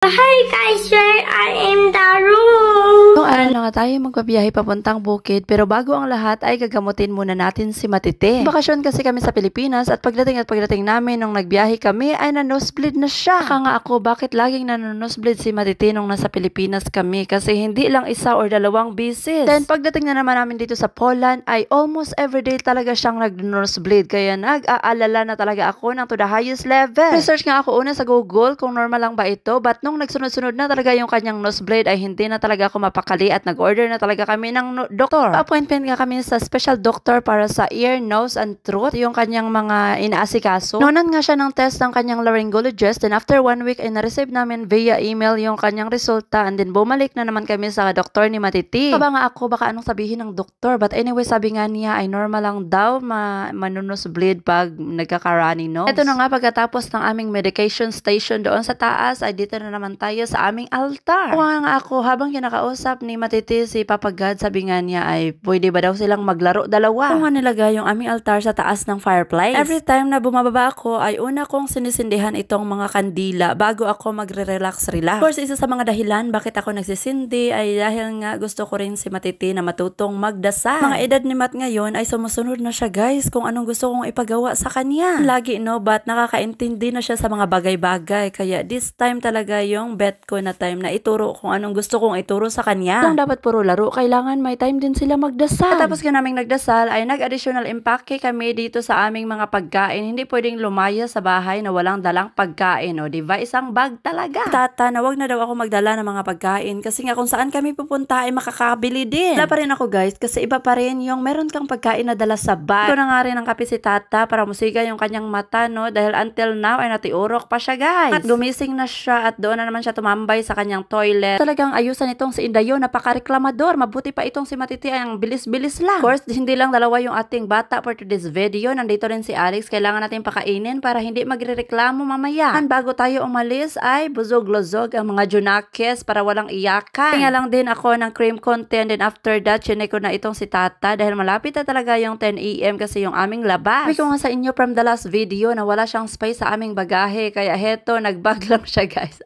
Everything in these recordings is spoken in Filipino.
Hi guys, here I am Daru. Noong araw na nga tayo magbabiyahe papuntang bukid, pero bago ang lahat ay gagamutin muna natin si Matite. Bakasyon kasi kami sa Pilipinas at pagdating namin nung nagbiyahe kami ay na-nosebleed na siya. Saka nga ako, bakit laging na-nosebleed si Matite nung nasa Pilipinas kami? Kasi hindi lang isa or dalawang bisis. Then pagdating na naman namin dito sa Poland ay almost everyday talaga siyang nag-nosebleed. Kaya nag-aalala na talaga ako ng to the highest level. Research nga ako una sa Google kung normal lang ba ito, but nung nagsunod-sunod na talaga yung kanyang nosebleed ay hindi na talaga ako mapakali at nag-order na talaga kami ng doktor. Appointment nga kami sa special doctor para sa ear, nose, and throat, yung kanyang mga inaasikaso. Noonan nga siya ng test ng kanyang laryngologist, then after 1 week ay na-receive namin via email yung kanyang resulta, and then bumalik na naman kami sa doktor ni Matiti. Kaba nga ako, baka anong sabihin ng doktor, but anyway, sabi nga niya ay normal lang daw manunosebleed pag nagkaka-runny nose. Ito na nga, pagkatapos ng aming medication station doon sa taas, ay dito na naman tayo sa aming altar. Kung nga ako, habang kinakausap ni Matiti si Papa God, sabi nga niya ay pwede ba daw silang maglaro dalawa. Kung nga nilagay yung aming altar sa taas ng fireplace. Every time na bumababa ako ay una kong sinisindihan itong mga kandila bago ako magre-relax. Of course, isa sa mga dahilan bakit ako nagsisindi ay dahil nga gusto ko rin si Matiti na matutong magdasal. Mga edad ni Mat ngayon ay sumusunod na siya, guys, kung anong gusto kong ipagawa sa kanya. Lagi no, but nakakaintindi na siya sa mga bagay-bagay. Kaya this time talaga yung bet ko na time na ituro kung anong gusto kong ituro sa kanya. Kung dapat puro laro, kailangan may time din sila magdasal. At tapos ka naming nagdasal ay nag-additional impake kami dito sa aming mga pagkain. Hindi pwedeng lumaya sa bahay na walang dalang pagkain, o diba? Isang bag talaga. Tata na wag na daw ako magdala ng mga pagkain kasi nga kung saan kami pupunta ay makakabili din. Wala pa rin ako, guys, kasi iba pa rin yung meron kang pagkain na dala sa bag. Ito na nga rin ang kape si Tata para musiga yung kanyang mata, no? Dahil until now ay natiurok pa siya, guys. At gumising na siya at doon na naman siya tumambay sa kanyang toilet. Talagang ayusan itong si Indayo, napaka-reklamador. Mabuti pa itong si Matiti ay ang bilis-bilis lang. Of course, hindi lang dalawa yung ating bata for today's video. Nandito rin si Alex. Kailangan natin pakainin para hindi magre-reklamo mamaya. And bago tayo umalis ay buzog-lozog ang mga junakes para walang iyakan. Kaya lang din ako ng cream content. Then after that, chinek ko na itong si Tata dahil malapit na talaga yung 10 AM kasi yung aming labas. Sabi ko nga sa inyo from the last video na wala siyang space sa aming bagahe. Kaya heto, nagbag lang siya, guys.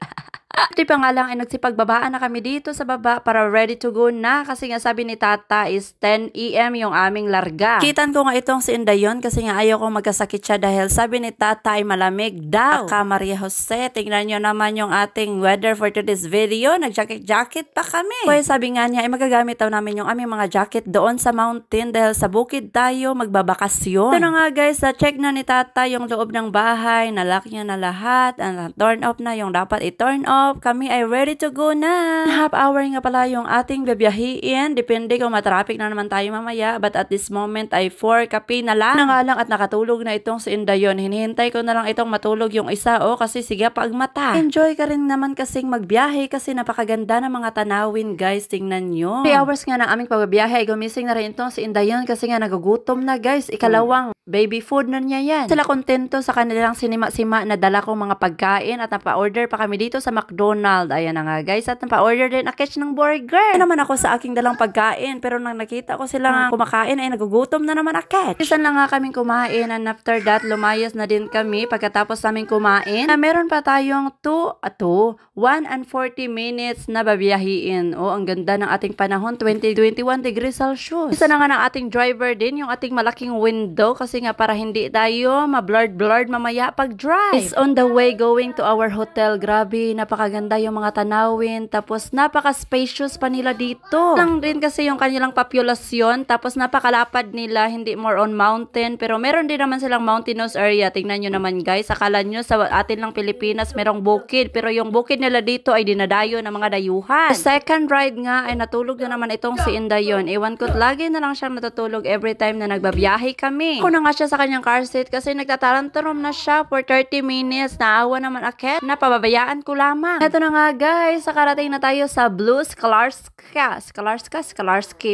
Di pa nga lang ay nagsipagbabaan na kami dito sa baba para ready to go na kasi nga sabi ni Tata is 10 AM yung aming larga. Kitan ko nga itong si Indayon kasi nga ayaw kong magkasakit siya dahil sabi ni Tata ay malamig daw. Aka Maria Jose, tingnan nyo naman yung ating weather for today's video. Nag-jacket pa kami. Kaya sabi nga niya ay magagamit daw namin yung aming mga jacket doon sa mountain dahil sa bukid tayo magbabakasyon. Ito na nga, guys, check na ni Tata yung loob ng bahay, nalock niya na lahat, turn off na yung dapat i-turn off. Kami ay ready to go na. Half hour nga pala yung ating bibiyahiin. Depende kung matraffic na naman tayo mamaya. But at this moment ay 4 kape na lang. Nangalang at nakatulog na itong si Indayon. Hinihintay ko na lang itong matulog yung isa, kasi siga pag mata. Enjoy ka rin naman kasing magbiyahe kasi napakaganda ng mga tanawin, guys. Tingnan nyo. 3 hours nga ng aming pagbiyahe ay gumising na rin itong si Indayon kasi nga nagugutom na, guys. Ikalawang baby food na niya yan. Sila kontento sa kanilang sinima-sima na dala kong mga pagkain at napa-order pa kami dito sa McDonald's. Ayan na nga, guys. At napa-order din aketch ng burger. Ano naman ako sa aking dalang pagkain pero nang nakita ko sila kumakain ay nagugutom na naman aketch. Isan lang nga kaming kumain and after that lumayas na din kami pagkatapos naming kumain. Meron pa tayong 1 and 40 minutes na babiyahiin. Ang ganda ng ating panahon, 21 degrees Celsius. Isa na nga ng ating driver din yung ating malaking window kasi nga para hindi tayo ma-blurred mamaya pag drive. It's on the way going to our hotel. Grabe, napakaganda yung mga tanawin. Tapos napaka-spacious pa nila dito. Lang din kasi yung kanilang populasyon. Tapos napakalapad nila, hindi more on mountain. Pero meron din naman silang mountainous area. Tingnan nyo naman, guys. Akala nyo sa atin lang Pilipinas merong bukid. Pero yung bukid nila dito ay dinadayo ng mga dayuhan. The second ride nga ay natulog na naman itong si Indayon. Ewan ko't lagi na lang siyang natutulog every time na nagbabiyahe kami. Ako na nga siya sa kanyang car seat kasi nagtatarantarom na siya for 30 minutes. Naawa naman akit. Napababayaan ko lamang. Ito na nga, guys. Nakarating na tayo sa Blue Skalarski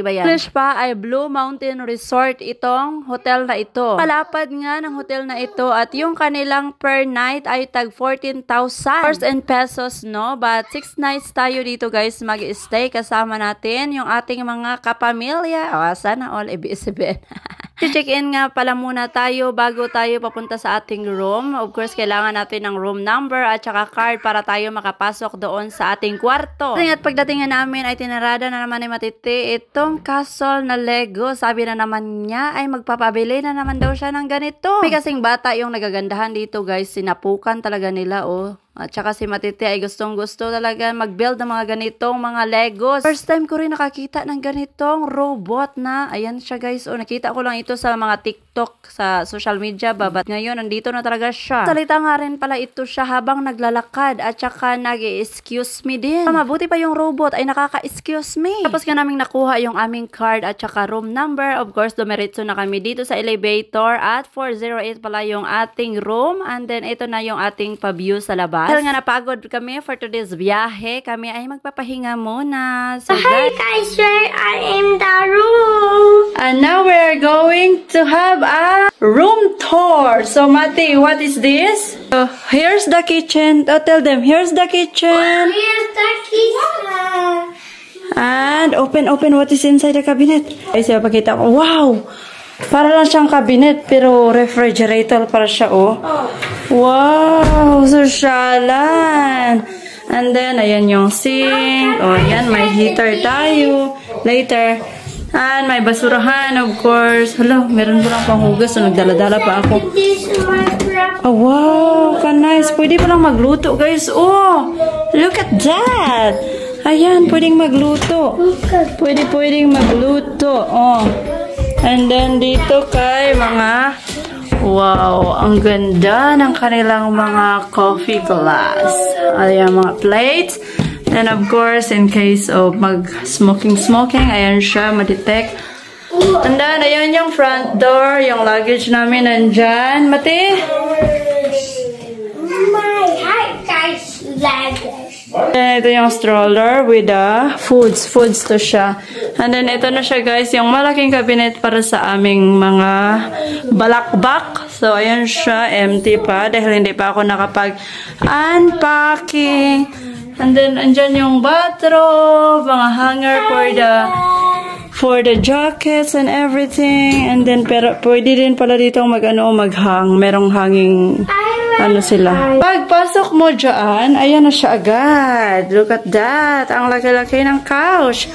ba yan? English pa ay Blue Mountain Resort itong hotel na ito. Palapad nga ng hotel na ito at yung kanilang per night ay tag 14,000 in pesos, no? But 6 nights tayo dito, guys, mag-stay kasama natin yung ating mga kapamilya. Sana all ibig sabihin. Check-in nga pala muna tayo bago tayo papunta sa ating room. Of course, kailangan natin ng room number at saka card para tayo makapasok doon sa ating kwarto. At pagdating nga namin ay tinarada na naman ni Matite itong castle na Lego. Sabi na naman niya ay magpapabili na naman daw siya ng ganito. May kasing bata yung nagagandahan dito guys. Sinapukan talaga nila oh. At saka si Matite ay gustong-gusto talaga mag-build ng mga ganitong mga Legos. First time ko rin nakakita ng ganitong robot na. Ayan siya guys. O nakita ko lang ito sa mga TikTok sa social media ba. But ngayon nandito na talaga siya. Salita nga rin pala ito siya habang naglalakad at saka nag-excuse me din. Mabuti pa yung robot ay nakaka-excuse me. Tapos nga naming nakuha yung aming card at saka room number. Of course, dumiretso na kami dito sa elevator at 408 pala yung ating room. And then ito na yung ating pa-view sa labas. Dahil nga napagod kami for today's biyahe, kami ay magpapahinga muna. So, Hi guys, I am Daru. And now we're going to have a room tour. So, Mati, what is this? Here's the kitchen. Tell them, here's the kitchen. Here's the kitchen. And open, what is inside the cabinet? Ay, siya pakita ko. Wow! Para lang siyang cabinet, pero refrigerator para siya, oh. Wow! Sosyalan! And then, ayan yung sink. Oh, ayan, may heater tayo. Later. And may basurahan, of course. Hala, meron ko lang panghugas. So, nagdala-dala pa ako. Oh, wow! Ka-nice. Pwede pa lang magluto, guys. Oh! Look at that! Ayan, pwedeng magluto. Pwedeng magluto. Oh. And then dito kay mga, wow, ang ganda ng kanilang mga coffee glass. Ayan, mga plates. And of course, in case of mag-smoking, ayan siya, ma-detect. And then, ayan yung front door, yung luggage namin nandyan. Mati? My hi guys, luggage. And ito yung stroller with the foods to siya. And then ito na siya guys, yung malaking cabinet para sa aming mga balakbak. So ayan siya, empty pa dahil hindi pa ako nakapag-unpacking. And then andyan yung bathrobe, mga hanger for the jackets and everything. And then pero pwede din pala dito maghang, merong hanging sila. Pagpasok mo dyan, ayan na siya agad. Look at that. Ang laki-laki ng couch.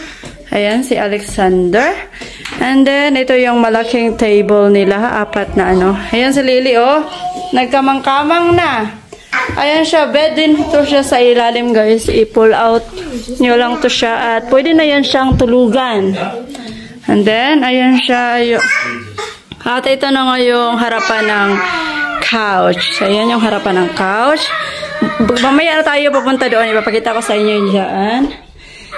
Ayan, si Alexander. And then, ito yung malaking table nila. 4 na Ayan si Lily, oh. Nagkamang-kamang na. Ayan siya. Bed din to siya sa ilalim, guys. I-pull out nyo lang to siya. At pwede na yan siyang tulugan. And then, ayan siya. At ito na nga yung harapan ng couch. So, ayan yung harapan ng couch. Mamaya na tayo papunta doon. Ipapakita ko sa inyo dyan.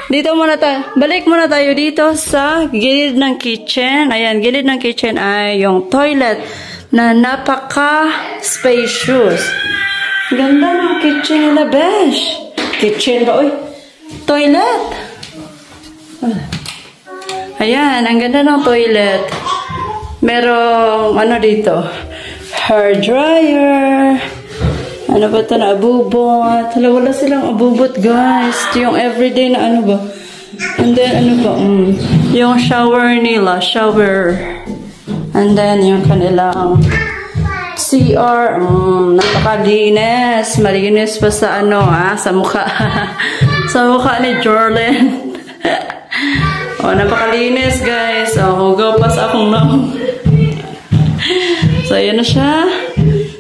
Dito muna tayo. Balik muna tayo dito sa gilid ng kitchen. Ayan, gilid ng kitchen ay yung toilet na napaka-spacious. Ganda ng kitchen nila, besh. Kitchen ba? Uy, toilet. Ayan, ang ganda ng toilet. Merong, dito? Hair dryer. Ano ba ito na abubot? Hala, wala silang abubot, guys. Ito yung everyday na ba? And then, yung shower nila. Shower. And then, yung kanilang CR. Napakalinis. Malinis pa sa sa mukha. Sa mukha ni Jorlyn. Oh, napakalinis, guys. Oh, hugaw pa sa akong So, ayan na siya.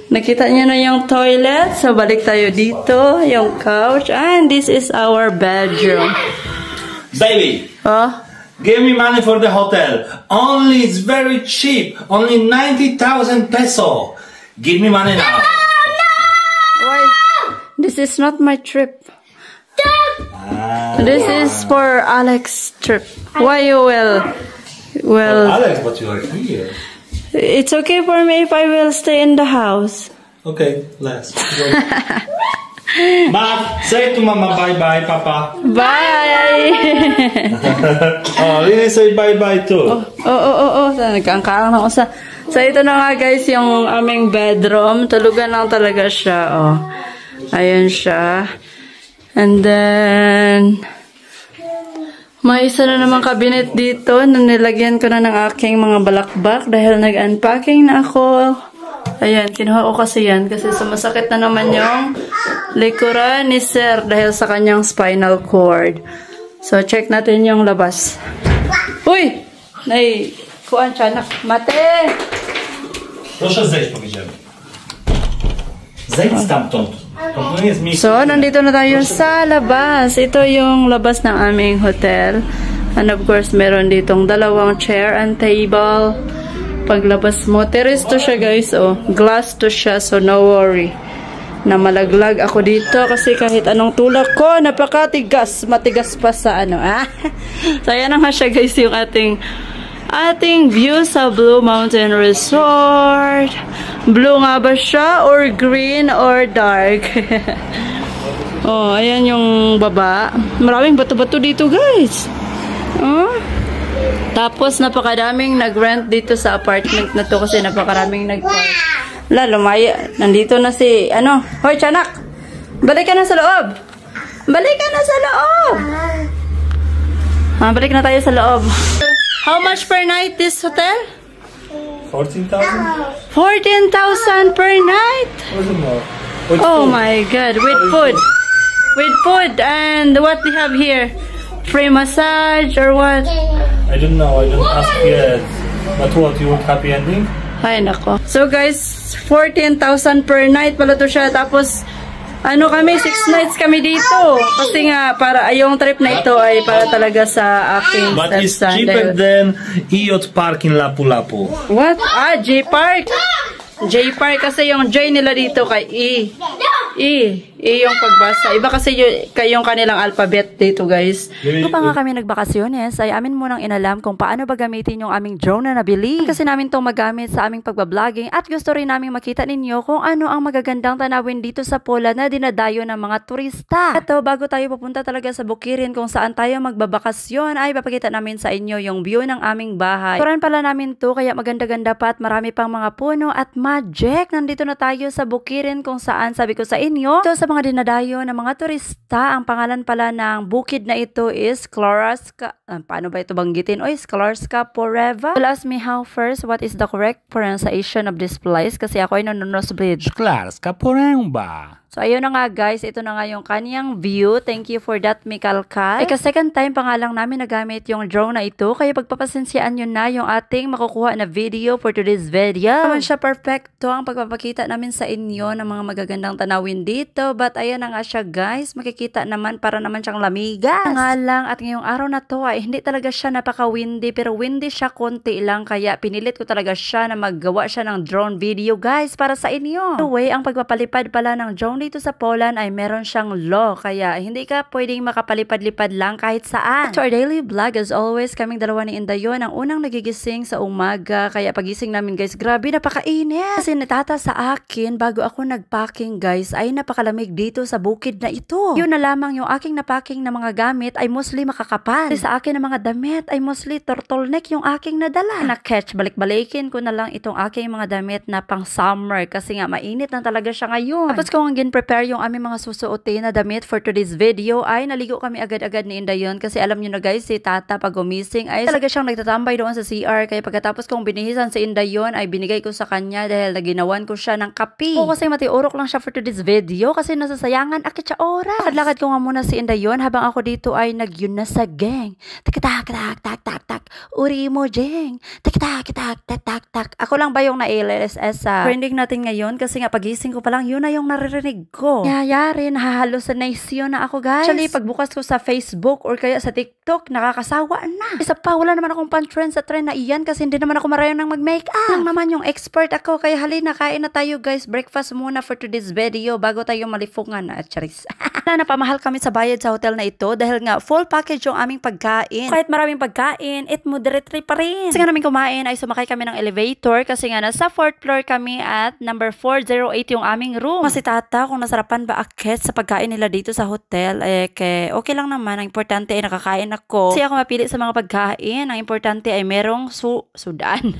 Nakita niya na yung toilet. So, balik tayo dito. Yung couch. And this is our bedroom. Baby. Oh? Give me money for the hotel. Only, it's very cheap. Only 90,000 peso. Give me money now. Why? This is not my trip. This is for Alex trip. Why you will... Well, Alex, but you are here. It's okay for me if I will stay in the house. Okay, let's go. Ma, say to Mama bye-bye, Papa. Bye! Oh, Lily say bye-bye too. Oh. Nagkangkarang na usa. So, ito na nga guys, yung aming bedroom. Tulugan lang talaga siya, oh. Ayan siya. And then, May isa na naman cabinet dito na nilagyan ko na ng aking mga balakbak dahil nag-unpacking na ako. Ayan, kinuha ko kasi yan kasi sumasakit na naman yung likuran ni Sir dahil sa kanyang spinal cord. So, check natin yung labas. Uy! Nay, kuan siya, mate! Proszę zejść, powiedziałem. Zejdź stamtąd. To nie jest miejsce. So, nandito na tayo sa labas. Ito yung labas ng aming hotel. And of course, meron ditong dalawang chair and table. Paglabas mo, terrace to siya guys. Oh, glass to siya, so no worry na malaglag ako dito kasi kahit anong tulak ko, napakatigas. Matigas pa sa ano. So, ayan na nga siya guys yung ating view sa Blue Mountain Resort. Blue nga ba siya? Or green or dark? Oh, ayan yung baba. Maraming bato-bato dito guys. Oh. Tapos napakadaming nag-rent dito sa apartment na to kasi napakaraming nag-park. Lumaya. Nandito na si, Hoy, Tiyanak! Balik ka na sa loob! Balik ka na sa loob! Balik na tayo sa loob. How much per night this hotel? 14,000? 14,000 per night? Oh my God. With food. With food. And what do you have here? Free massage or what? I don't know. I don't ask yet. But what? You want happy ending? Ay, nako. So guys, 14,000 per night pala to siya. Tapos, kami, 6 nights kami dito. Kasi nga, para yung trip na ito ay para talaga sa aking But it's cheaper than Iot Park in Lapu-Lapu. What? J-Park? J-Park kasi yung J nila dito kay E yung pagbasa. Iba kasi yung kanilang alphabet dito, guys. Kung pa nga kami nagbakasyones, ay amin munang inalam kung paano ba gamitin yung aming drone na nabili. Kasi namin itong magamit sa aming pagbabloging at gusto rin namin makita ninyo kung ano ang magagandang tanawin dito sa Poland na dinadayo ng mga turista. Ito, bago tayo pupunta talaga sa Bukirin kung saan tayo magbabakasyon, ay papakita namin sa inyo yung view ng aming bahay. Turan pala namin to, kaya maganda-ganda pa at marami pang mga puno at magic. Nandito na tayo sa Bukirin kung saan, sabi ko sa inyo, ito sa mga dinadayo ng mga turista, ang pangalan pala ng bukid na ito is Sklarska. Paano ba ito banggitin? Sklarska Poreva. Well, ask me how first, what is the correct pronunciation of this place? Kasi ako ay nanonosbrid. Sklarska Poręba. So, ayun na nga guys, ito na nga yung kanyang view. Thank you for that, Mikalkal. Second time pa nga lang namin nagamit yung drone na ito, kaya pagpapasensyaan nyo na yung ating makukuha na video for today's video. Naman siya perfecto ang pagpapakita namin sa inyo ng mga magagandang tanawin dito. But ayan na nga siya guys, makikita naman para naman siyang lamigas. Nga lang, at ngayong araw na to ay hindi talaga siya napaka-windy, pero windy siya konti lang, kaya pinilit ko talaga siya na maggawa siya ng drone video guys para sa inyo. Anyway, ang pagpapalipad pala ng drone dito sa Poland ay meron siyang law, kaya hindi ka pwedeng makapalipad-lipad lang kahit saan. So our daily vlog as always, kaming dalawa ni Indayon ang unang nagigising sa umaga, kaya pagising namin guys, grabe napakainit. Kasi natata sa akin bago ako nagpacking guys, ay napakalamig dito sa bukid na ito. Yun na lamang yung aking napacking na mga gamit ay mostly makakapal. Kasi sa akin na mga damit ay mostly turtleneck yung aking nadala. Na-catch, balik-balikin ko na lang itong aking mga damit na pang summer kasi nga mainit na talaga siya ngayon. Tapos kung ang prepare yung aming mga susuotin na damit for today's video ay naligo kami agad-agad ni Indayon kasi alam nyo na guys, si Tata pag gumising ay talaga siyang nagtatambay doon sa CR, kaya pagkatapos kong binihisan si Indayon ay binigay ko sa kanya dahil naginawan ko siya ng kape. O kasi matiurok lang siya for today's video kasi nasasayangan akit siya oras. Lakad-lakad ko nga muna si Indayon habang ako dito ay nagyun na sa gang. Tak-tak-tak-tak-tak-tak. Uri mo, Jeng. Tak-tak-tak-tak-tak-tak. Ako lang ba yung na-LSS sa trending natin ngayon kasi nga pagising ko pa lang yun na yung naririnig ko. Yayari, nahahalusination na ako guys. Actually, pagbukas ko sa Facebook or kaya sa TikTok, nakakasawa na. Isa pa, wala naman akong pan-trend sa trend na iyan kasi hindi naman ako marayon ng mag-makeup. Lang naman yung expert ako, kaya halina, kain na tayo guys. Breakfast muna for today's video bago tayo malifungan na. Charis. Napamahal kami sa bayad sa hotel na ito dahil nga full package yung aming pagkain. Kahit maraming pagkain, it moderately pa rin. Kasi nga namin kumain ay sumakay kami ng elevator kasi nga nasa 4th floor kami at number 408 yung aming room. Kasi Tata, kung nasarapan ba akit sa pagkain nila dito sa hotel. Okay lang naman. Ang importante ay nakakain ako. Kasi ako mapili sa mga pagkain. Ang importante ay merong sudan.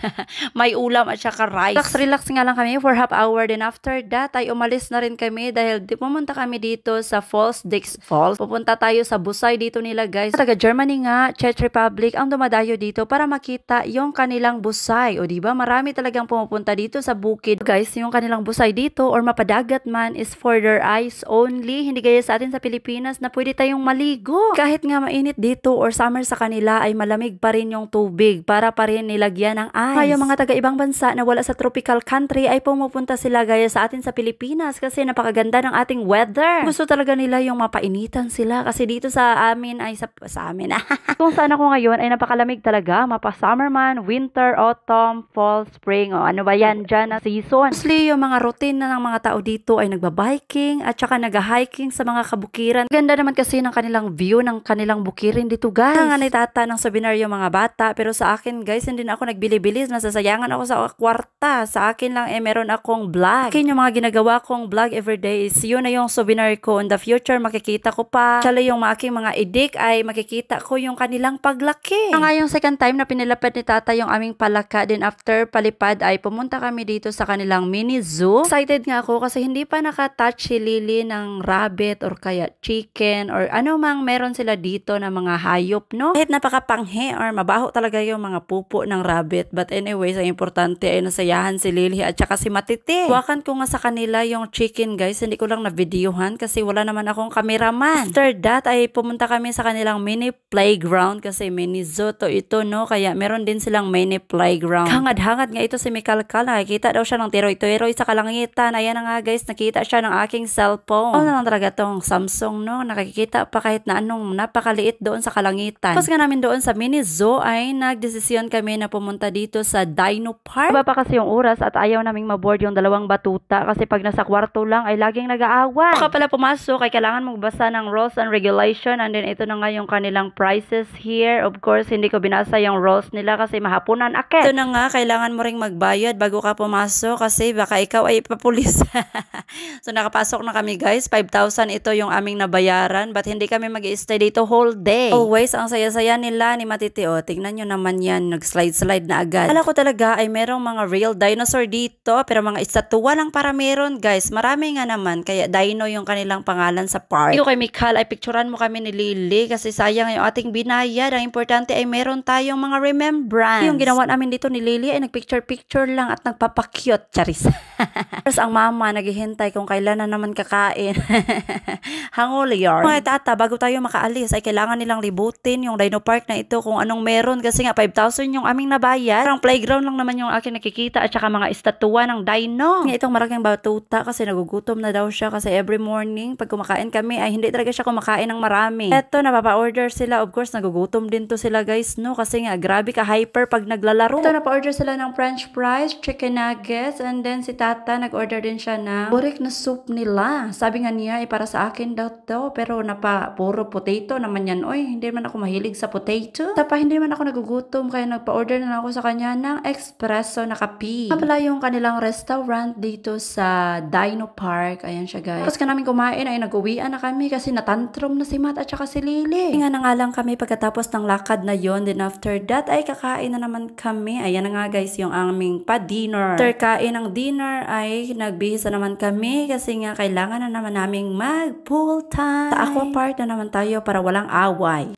May ulam at saka rice. Relax nga lang kami for half hour. Then after that ay umalis na rin kami dahil pumunta kami dito sa Falls Dix Falls. Pupunta tayo sa Busay dito nila guys. Taga Germany nga, Czech Republic ang dumadayo dito para makita yung kanilang Busay. O diba marami talagang pumupunta dito sa bukid. Guys, yung kanilang Busay dito or mapadagat man is for their eyes only. Hindi gaya sa atin sa Pilipinas na pwede tayong maligo. Kahit nga mainit dito or summer sa kanila ay malamig pa rin yung tubig para pa rin nilagyan ng ice. Kaya mga taga ibang bansa na wala sa tropical country ay pumupunta sila gaya sa atin sa Pilipinas kasi napakaganda ng ating weather. Gusto talaga nila yung mapainitan sila kasi dito sa amin ay sa amin. Kung saan ako ngayon ay napakalamig talaga. Mapa summer man, winter, autumn, fall, spring o ano ba yan dyan na season. Mostly yung mga routine na ng mga tao dito ay nagbabiking at saka nag-hiking sa mga kabukiran. Ganda naman kasi ng kanilang view ng kanilang bukirin dito guys. Nga ni tata ng souvenir yung mga bata pero sa akin guys hindi na ako nagbili-bili. Nasasayangan ako sa kwarta. Sa akin lang meron akong vlog. Akin yung mga ginagawa kong vlog everyday is yun na yung souvenir ko. In the future makikita ko pa. Tsala yung aking mga edik ay makikita ko yung kanilang paglaki. Nga yung second time na pinilapad ni tata yung aming palaka. Then after palipad ay pumunta kami dito sa kanilang mini zoo. Excited nga ako kasi hindi pa nakatouch si Lily ng rabbit or kaya chicken or ano mang meron sila dito na mga hayop, no? Kahit napakapanghe or mabaho talaga yung mga pupo ng rabbit. But anyways, ang importante ay nasayahan si Lily at saka si Matite. Wakan ko nga sa kanila yung chicken guys. Hindi ko lang na-videohan kasi wala naman akong cameraman. After that ay pumunta kami sa kanilang mini playground kasi mini zoo to ito, no? Kaya meron din silang mini playground. Hangad-hangad nga ito si Mikalkal. Nakikita daw siya ng tiroy-tiroy sa kalangitan. Ayan na nga guys, nakita siya ng aking cellphone. Oh, na lang talaga tong Samsung, no? Nakikita pa kahit na anong napakaliit doon sa kalangitan. Tapos nga namin doon sa mini zoo ay nagdesisyon kami na pumunta dito sa Dino Park. Iba pa kasi yung oras at ayaw naming maboard yung dalawang batuta kasi pag nasa kwarto lang ay laging nag-aaway. Baka pala pumasok ay kailangan magbasa ng rules and regulation and then ito na nga yung kanilang prices here. Of course, hindi ko binasa yung rules nila kasi mahapunan akit. Ito na nga, kailangan mo ring magbayad bago ka pumasok kasi baka ikaw ay ipapulis. So nakapasok na kami guys, 5,000 ito yung aming nabayaran but hindi kami mag-i-stay dito whole day. Always, ang saya-saya nila ni Matite. O, tingnan nyo naman yan, nag-slide-slide na agad. Akala ko talaga ay merong mga real dinosaur dito pero mga estatwa lang para meron guys. Marami nga naman kaya dino yung kanilang pangalan sa park. Ikaw kay Mikal ay picturean mo kami ni Lily kasi sayang yung ating binayad. Ang importante ay meron tayong mga remembrance. Yung ginawa namin dito ni Lily ay nagpicture-picture lang at nagpapakyot. Charis. Tapos ang mama naghihintay kung kailan na naman kakain. Hanguli yarn. Mga tata, bago tayo makaalis ay kailangan nilang libutin yung Dino Park na ito kung anong meron kasi nga 5,000 yung aming nabayad. Parang playground lang naman yung aking nakikita at saka mga estatwa ng dino. Nga itong malaking batuta kasi nagugutom na daw siya kasi every morning pag kumakain kami ay hindi talaga siya kumakain ng marami. Eto, napapa-order sila. Of course, nagugutom din to sila guys, no? Kasi nga grabe ka hyper pag naglalaro. Ito, napa-order sila ng french fries, chicken nuggets, and then si tata nag-order din siya ng burik na soup nila. Sabi nga niya ay para sa akin daw to pero puro potato naman yan. Oy, hindi man ako mahilig sa potato. Tapa, hindi man ako nagugutom kaya nagpa-order na ako sa kanya ng espresso na kape. Pala yung kanilang restaurant dito sa Dino Park. Ayan siya guys. Tapos ka namin kumain ay nag-uwian na kami kasi natantrum na si Matt at saka si Lily. Nga na nga lang kami pagkatapos ng lakad na yon. Then after that ay kakain na naman kami. Ayan na nga guys yung aming pa-dinner. After kain ng dinner ay nagbihis na naman kami kasi nga kailangan na naman naming mag-pool time. Sa aqua park na naman tayo para walang away.